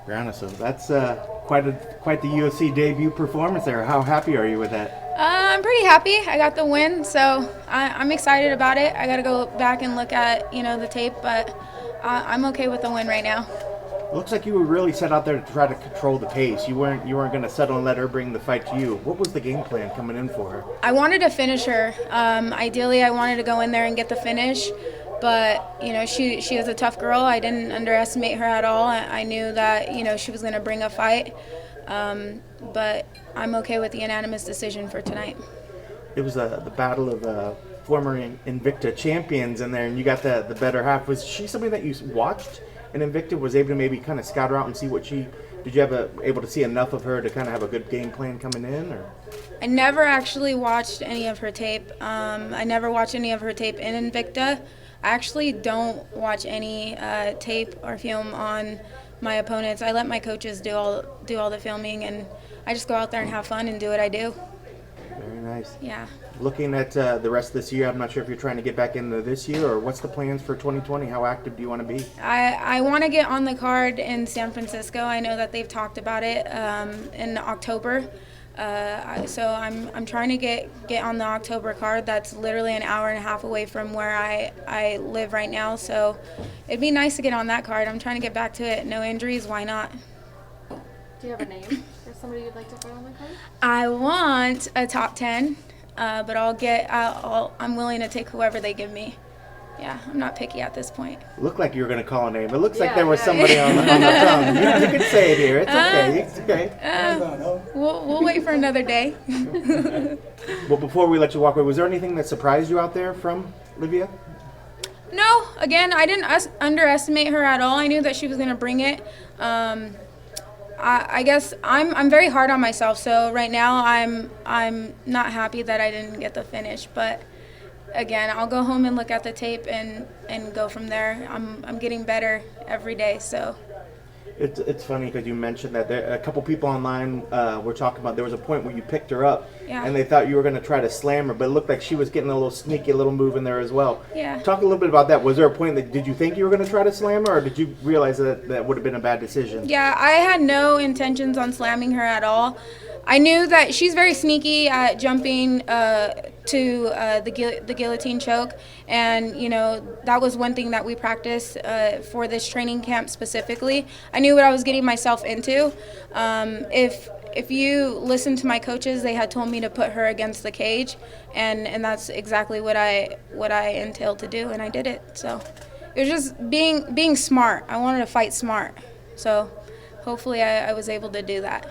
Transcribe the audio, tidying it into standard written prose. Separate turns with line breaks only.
Brianna, so that's quite the UFC debut performance there. How happy are you with that?
I'm pretty happy. I got the win, so I'm excited about it. I got to go back and look at the tape, but I'm okay with the win right now.
It looks like you were really set out there to try to control the pace. You weren't going to settle and let her bring the fight to you. What was the game plan coming in for her?
I wanted to finish her. Ideally, I wanted to go in there and get the finish, but she is a tough girl. I didn't underestimate her at all. I knew that she was going to bring a fight, but I'm okay with the unanimous decision for tonight.
It was the battle of former Invicta champions in there, and you got the better half. Was she somebody that you watched in Invicta, was able to maybe kind of scout her out and see what did you have able to see enough of her to kind of have a good game plan coming in? Or
I never actually watched any of her tape. I never watched any of her tape in Invicta. I actually don't watch any tape or film on my opponents. I let my coaches do all the filming, and I just go out there and have fun and do what I do.
Very nice.
Yeah.
Looking at the rest of this year, I'm not sure if you're trying to get back into this year, or what's the plans for 2020? How active do you want to be?
I want to get on the card in San Francisco. I know that they've talked about it in October. So I'm trying to get on the October card. That's literally an hour and a half away from where I live right now. So it'd be nice to get on that card. I'm trying to get back to it. No injuries, why not?
Do you have a name for somebody you'd like to fight on the card?
I want a top 10, but I'm willing to take whoever they give me. Yeah, I'm not picky at this point.
Looked like you were going to call a name. It looks like there was somebody on the tongue. You can say it here. It's okay. It's okay.
We'll wait for another day.
Well, before we let you walk away, was there anything that surprised you out there from Livia?
No, again, I didn't underestimate her at all. I knew that she was going to bring it. I guess I'm very hard on myself, so right now I'm not happy that I didn't get the finish, but again, I'll go home and look at the tape and go from there. I'm getting better every day, so.
It's funny because you mentioned that a couple people online were talking about there was a point where you picked her up, and they thought you were going to try to slam her, but it looked like she was getting a little sneaky, a little move in there as well.
Yeah.
Talk a little bit about that. Was there a point did you think you were going to try to slam her, or did you realize that would have been a bad decision?
Yeah, I had no intentions on slamming her at all. I knew that she's very sneaky at jumping to the guillotine choke, and that was one thing that we practiced for this training camp specifically. I knew what I was getting myself into. If you listen to my coaches, they had told me to put her against the cage, and that's exactly what I entailed to do, and I did it. So it was just being smart. I wanted to fight smart, so hopefully I was able to do that.